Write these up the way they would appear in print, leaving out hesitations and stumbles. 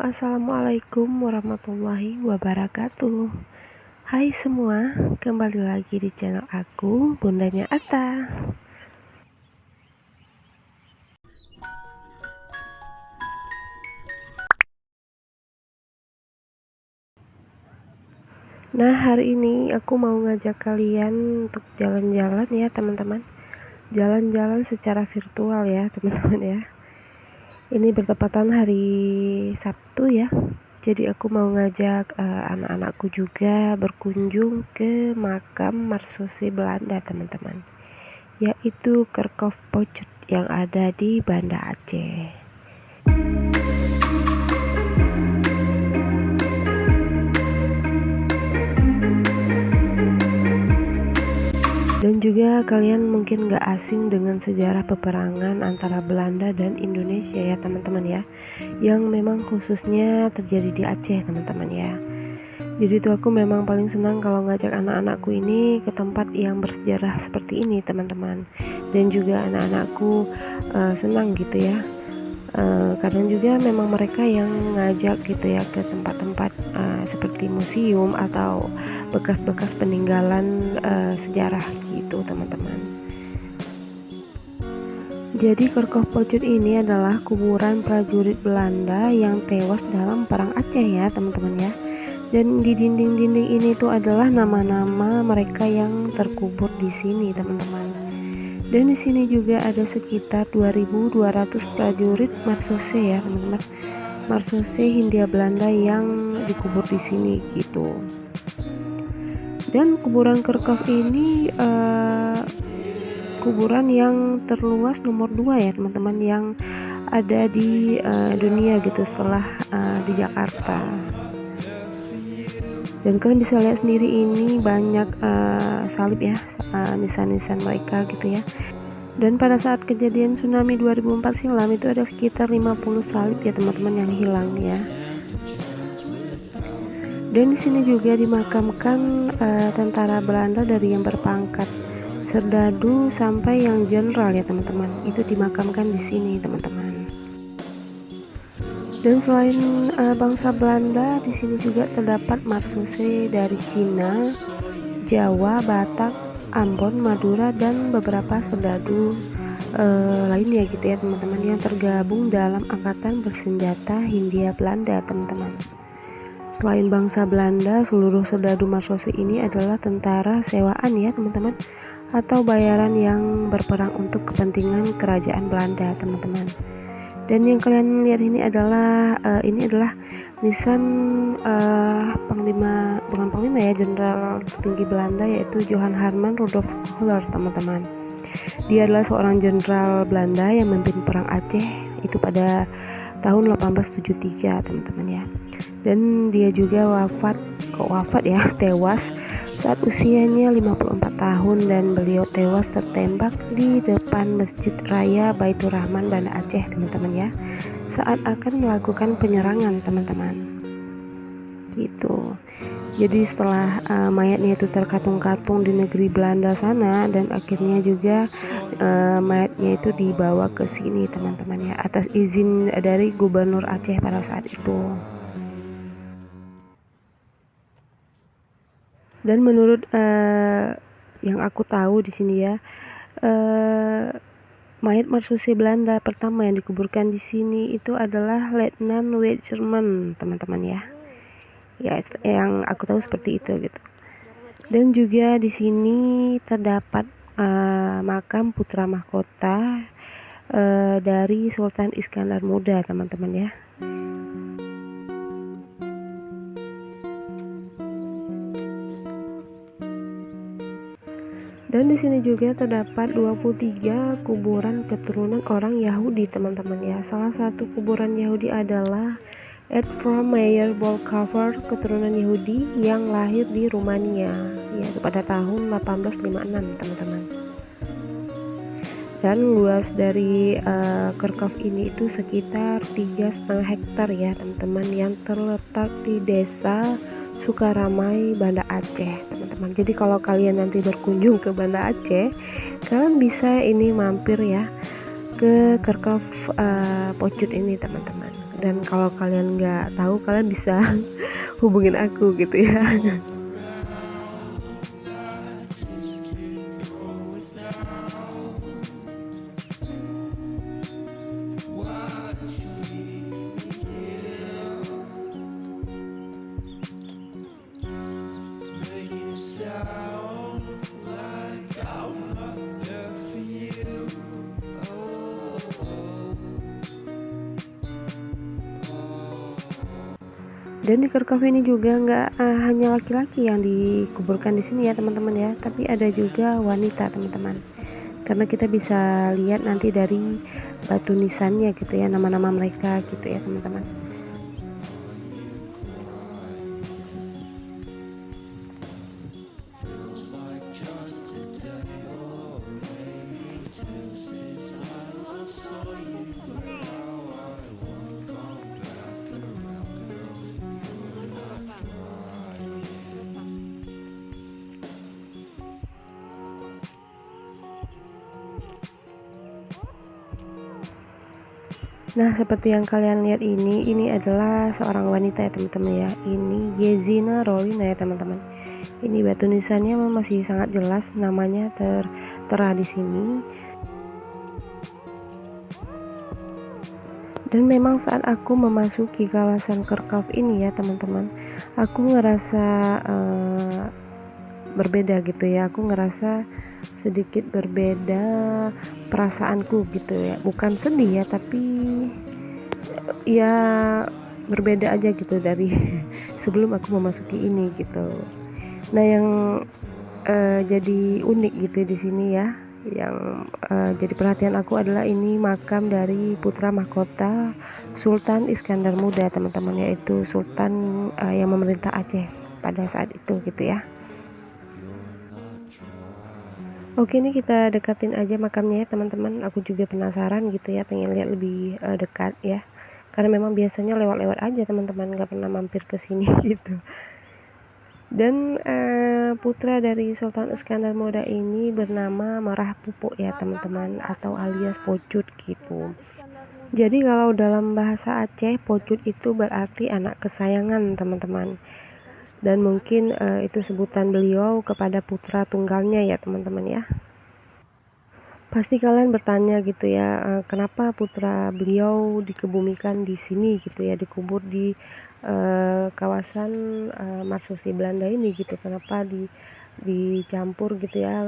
Assalamualaikum warahmatullahi wabarakatuh. Hai semua, kembali lagi di channel aku, Bundanya Atta. Nah, hari ini aku mau ngajak kalian untuk jalan-jalan ya teman-teman. Jalan-jalan secara virtual ya teman-teman ya. Ini bertepatan hari Sabtu ya. Jadi aku mau ngajak anak-anakku juga berkunjung ke makam Marsusi Belanda teman-teman, yaitu Kerkhof Pocut yang ada di Banda Aceh. Dan juga kalian mungkin gak asing dengan sejarah peperangan antara Belanda dan Indonesia ya teman-teman ya, yang memang khususnya terjadi di Aceh teman-teman ya. Jadi tuh aku memang paling senang kalau ngajak anak-anakku ini ke tempat yang bersejarah seperti ini teman-teman. Dan juga anak-anakku senang gitu ya. Kadang juga memang mereka yang ngajak gitu ya ke tempat-tempat seperti museum atau bekas-bekas peninggalan sejarah gitu teman-teman. Jadi Kerkhof Pocut ini adalah kuburan prajurit Belanda yang tewas dalam perang Aceh ya teman-teman ya. Dan di dinding-dinding ini tuh adalah nama-nama mereka yang terkubur di sini teman-teman. Dan di sini juga ada sekitar 2.200 prajurit Marsusi ya teman-teman. Marsusi Hindia Belanda yang dikubur di sini gitu. Dan kuburan Kerkhof ini kuburan yang terluas nomor 2 ya teman-teman, yang ada di dunia gitu setelah di Jakarta. Dan kalian bisa lihat sendiri ini banyak salib ya, nisan-nisan mereka gitu ya. Dan pada saat kejadian tsunami 2004 silam itu ada sekitar 50 salib ya teman-teman yang hilang ya. Dan di sini juga dimakamkan tentara Belanda dari yang berpangkat serdadu sampai yang jenderal ya teman-teman. Itu dimakamkan di sini teman-teman. Dan selain bangsa Belanda, di sini juga terdapat Marsusi dari Cina, Jawa, Batak, Ambon, Madura, dan beberapa serdadu lainnya gitu ya teman-teman, yang tergabung dalam angkatan bersenjata Hindia Belanda teman-teman. Selain bangsa Belanda, seluruh serdadu Marsusi ini adalah tentara sewaan ya teman-teman, atau bayaran yang berperang untuk kepentingan kerajaan Belanda teman-teman. Dan yang kalian lihat ini adalah nisan panglima, bukan panglima ya, jenderal tertinggi Belanda, yaitu Johan Herman Rudolf Müller teman-teman. Dia adalah seorang jenderal Belanda yang memimpin perang Aceh itu pada tahun 1873 teman-teman ya. Dan dia juga tewas saat usianya 54 tahun, dan beliau tewas tertembak di depan Masjid Raya Baitur Rahman Banda Aceh teman-teman ya, saat akan melakukan penyerangan teman-teman gitu. Jadi setelah mayatnya itu terkatung-katung di negeri Belanda sana, dan akhirnya juga mayatnya itu dibawa ke sini teman-teman ya, atas izin dari Gubernur Aceh pada saat itu. Dan menurut yang aku tahu di sini ya, mayat Marsusi Belanda pertama yang dikuburkan di sini itu adalah Letnan Wijsjerman teman-teman ya. Ya, yang aku tahu seperti itu gitu. Dan juga di sini terdapat makam putra mahkota dari Sultan Iskandar Muda teman-teman ya. Dan di sini juga terdapat 23 kuburan keturunan orang Yahudi teman-teman ya. Salah satu kuburan Yahudi adalah Ephraim Meyer Bolkaver, keturunan Yahudi yang lahir di Rumania yaitu pada tahun 1856 teman-teman. Dan luas dari Kerkhof ini itu sekitar 3,5 hektar ya teman-teman, yang terletak di desa Sukaramai, Banda Aceh teman-teman. Jadi kalau kalian nanti berkunjung ke Banda Aceh, kalian bisa ini mampir ya ke Kerkhof Pocut ini teman-teman. Dan kalau kalian nggak tahu, kalian bisa hubungin aku gitu ya. Dan di Kerkhof ini juga nggak hanya laki-laki yang dikuburkan di sini ya teman-teman ya, tapi ada juga wanita teman-teman. Karena kita bisa lihat nanti dari batu nisannya gitu ya, nama-nama mereka gitu ya teman-teman. Nah, seperti yang kalian lihat ini adalah seorang wanita ya teman-teman ya. Ini Yezina Rolina ya teman-teman. Ini batu nisannya masih sangat jelas, namanya tertera di sini. Dan memang saat aku memasuki kawasan Kerkhof ini ya teman-teman, aku ngerasa berbeda gitu ya. Aku ngerasa sedikit berbeda perasaanku gitu ya, bukan sedih ya, tapi ya berbeda aja gitu dari sebelum aku memasuki ini gitu. Nah, yang jadi unik gitu di sini ya, yang jadi perhatian aku adalah ini makam dari putra mahkota Sultan Iskandar Muda teman-teman, yaitu Sultan yang memerintah Aceh pada saat itu gitu ya. Oke, ini kita dekatin aja makamnya ya teman-teman. Aku juga penasaran gitu ya, pengen lihat lebih dekat ya. Karena memang biasanya lewat-lewat aja teman-teman, nggak pernah mampir ke sini gitu. Dan putra dari Sultan Iskandar Muda ini bernama Marah Pupuk ya teman-teman, atau alias Pocut gitu. Jadi kalau dalam bahasa Aceh, Pocut itu berarti anak kesayangan teman-teman. Dan mungkin itu sebutan beliau kepada putra tunggalnya ya teman-teman ya. Pasti kalian bertanya gitu ya, kenapa putra beliau dikebumikan di sini gitu ya, dikubur di kawasan Marsusi Belanda ini gitu. Kenapa dicampur gitu ya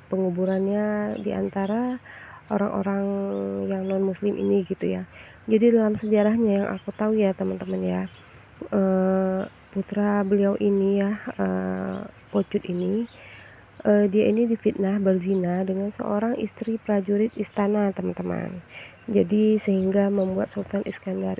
penguburannya di antara orang-orang yang non muslim ini gitu ya. Jadi dalam sejarahnya yang aku tahu ya teman-teman ya, putra beliau ini ya, Pocut ini, dia ini difitnah berzina dengan seorang istri prajurit istana teman-teman. Jadi sehingga membuat Sultan Iskandar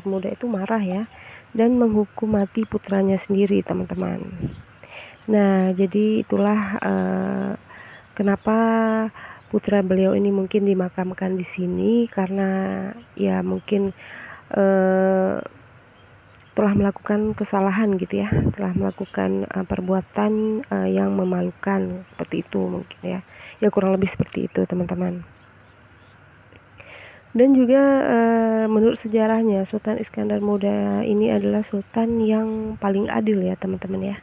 Muda itu marah ya, dan menghukum mati putranya sendiri teman-teman. Nah, jadi itulah kenapa putra beliau ini mungkin dimakamkan di sini, karena ya mungkin telah melakukan kesalahan gitu ya, telah melakukan perbuatan yang memalukan seperti itu mungkin ya. Ya kurang lebih seperti itu teman-teman. Dan juga menurut sejarahnya, Sultan Iskandar Muda ini adalah sultan yang paling adil ya teman-teman ya.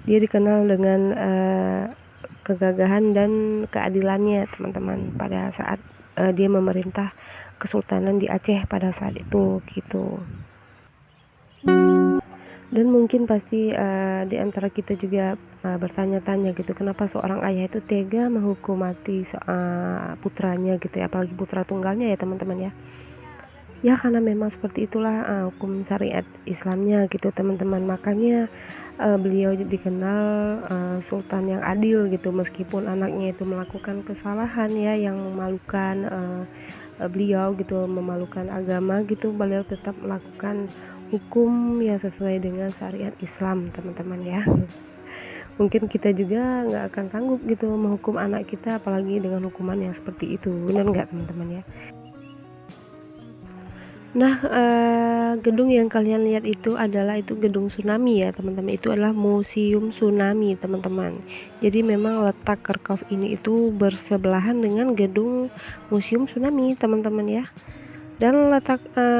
Dia dikenal dengan kegagahan dan keadilannya teman-teman pada saat dia memerintah kesultanan di Aceh pada saat itu gitu. Dan mungkin pasti di antara kita juga bertanya-tanya gitu, kenapa seorang ayah itu tega menghukum mati putranya gitu ya, apalagi putra tunggalnya ya teman-teman ya. Ya karena memang seperti itulah hukum syariat Islamnya gitu teman-teman. Makanya beliau dikenal sultan yang adil gitu, meskipun anaknya itu melakukan kesalahan ya yang memalukan beliau gitu, memalukan agama gitu, beliau tetap melakukan hukum yang sesuai dengan syariat Islam teman-teman ya. Mungkin kita juga nggak akan sanggup gitu menghukum anak kita, apalagi dengan hukuman yang seperti itu, benar nggak teman-teman ya. Nah, gedung yang kalian lihat itu adalah gedung tsunami ya teman-teman. Itu adalah museum tsunami teman-teman. Jadi memang letak Kerkhof ini itu bersebelahan dengan gedung museum tsunami teman-teman ya. Dan letak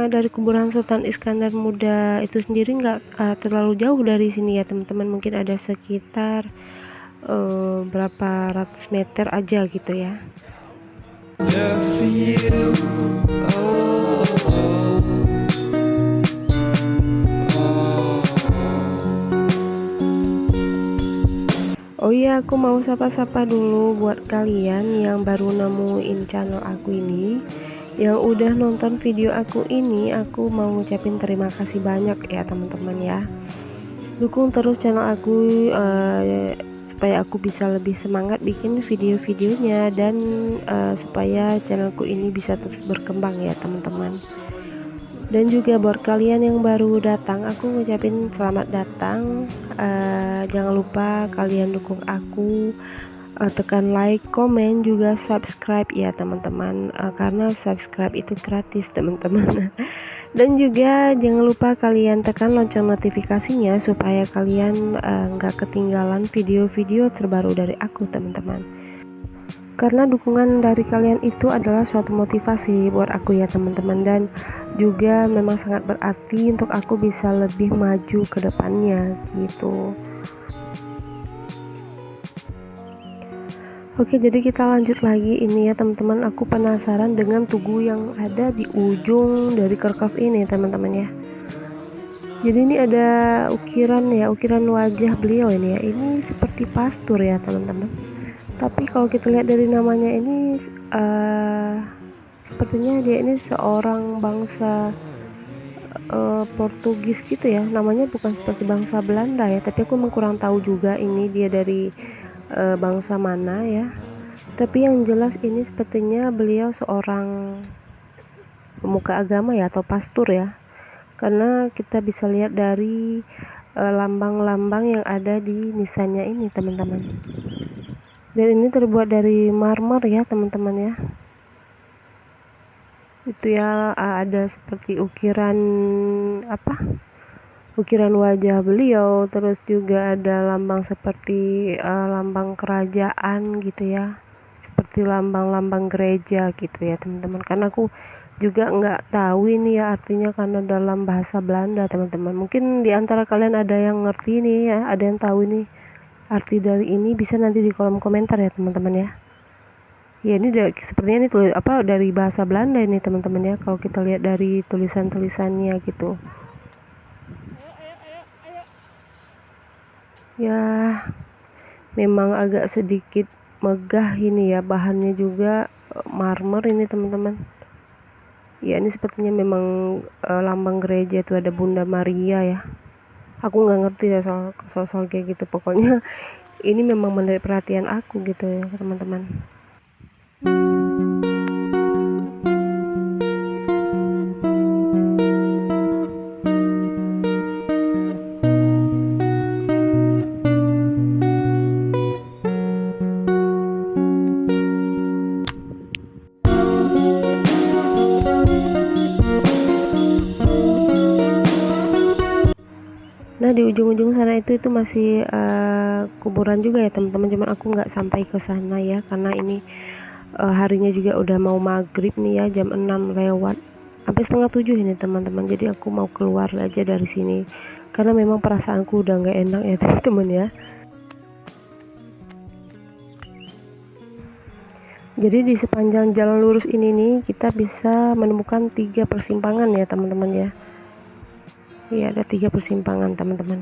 dari kuburan Sultan Iskandar Muda itu sendiri nggak terlalu jauh dari sini ya teman-teman, mungkin ada sekitar berapa ratus meter aja gitu ya. Oh iya, aku mau sapa-sapa dulu buat kalian yang baru nemuin channel aku ini, yang udah nonton video aku ini. Aku mau ngucapin terima kasih banyak ya teman-teman ya. Dukung terus channel aku supaya aku bisa lebih semangat bikin video-videonya, dan supaya channelku ini bisa terus berkembang ya teman-teman. Dan juga buat kalian yang baru datang, aku ngucapin selamat datang. Jangan lupa kalian dukung aku, tekan like, komen, juga subscribe ya teman-teman, karena subscribe itu gratis teman-teman. Dan juga jangan lupa kalian tekan lonceng notifikasinya supaya kalian nggak ketinggalan video-video terbaru dari aku teman-teman. Karena dukungan dari kalian itu adalah suatu motivasi buat aku ya teman-teman, dan juga memang sangat berarti untuk aku bisa lebih maju ke depannya gitu. Oke, jadi kita lanjut lagi ini ya teman-teman. Aku penasaran dengan tugu yang ada di ujung dari kerkaf ini teman-teman ya. Jadi ini ada ukiran ya, ukiran wajah beliau ini ya. Ini seperti pastur ya teman-teman. Tapi kalau kita lihat dari namanya ini sepertinya dia ini seorang bangsa Portugis gitu ya. Namanya bukan seperti bangsa Belanda ya, tapi aku kurang tahu juga ini dia dari bangsa mana ya. Tapi yang jelas ini sepertinya beliau seorang pemuka agama ya, atau pastor ya, karena kita bisa lihat dari lambang-lambang yang ada di nisannya ini teman-teman. Dan ini terbuat dari marmer ya teman-teman ya. Itu ya, ada seperti ukiran ukiran wajah beliau, terus juga ada lambang seperti lambang kerajaan gitu ya, seperti lambang-lambang gereja gitu ya teman-teman. Karena aku juga nggak tahu ini ya artinya, karena dalam bahasa Belanda teman-teman. Mungkin di antara kalian ada yang ngerti nih ya, ada yang tahu ini arti dari ini, bisa nanti di kolom komentar ya teman-teman ya. Ya ini sepertinya ini dari bahasa Belanda ini teman-teman ya, kalau kita lihat dari tulisan-tulisannya gitu. Ya memang agak sedikit megah ini ya, bahannya juga marmer ini teman-teman. Ya ini sepertinya memang lambang gereja, itu ada Bunda Maria ya. Aku nggak ngerti ya soal kayak gitu, pokoknya ini memang menarik perhatian aku gitu ya teman-teman. Nah di ujung-ujung sana itu masih kuburan juga ya teman-teman, cuman aku nggak sampai ke sana ya, karena ini harinya juga udah mau maghrib nih ya, jam 6 lewat sampai setengah 7 ini teman-teman. Jadi aku mau keluar aja dari sini, karena memang perasaanku udah nggak enak ya teman-teman ya. Jadi di sepanjang jalan lurus ini nih kita bisa menemukan 3 persimpangan ya teman-teman ya. Iya, ada 3 persimpangan teman-teman.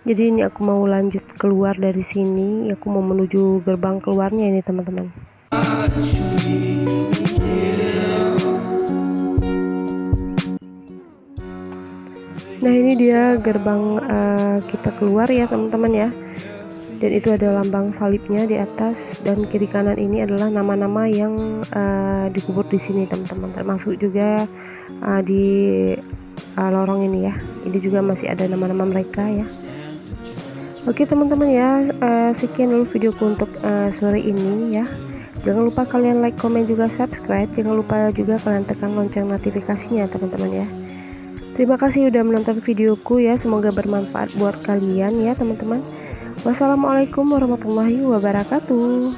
Jadi ini aku mau lanjut keluar dari sini, aku mau menuju gerbang keluarnya ini teman-teman. Nah ini dia gerbang kita keluar ya teman-teman ya. Dan itu ada lambang salibnya di atas, dan kiri kanan ini adalah nama-nama yang dikubur di sini teman-teman, termasuk juga di lorong ini ya. Ini juga masih ada nama-nama mereka ya. Oke teman-teman ya, sekian dulu videoku untuk sore ini ya. Jangan lupa kalian like, komen, juga subscribe. Jangan lupa juga kalian tekan lonceng notifikasinya teman-teman ya. Terima kasih udah menonton videoku ya, semoga bermanfaat buat kalian ya teman-teman. Wassalamualaikum warahmatullahi wabarakatuh.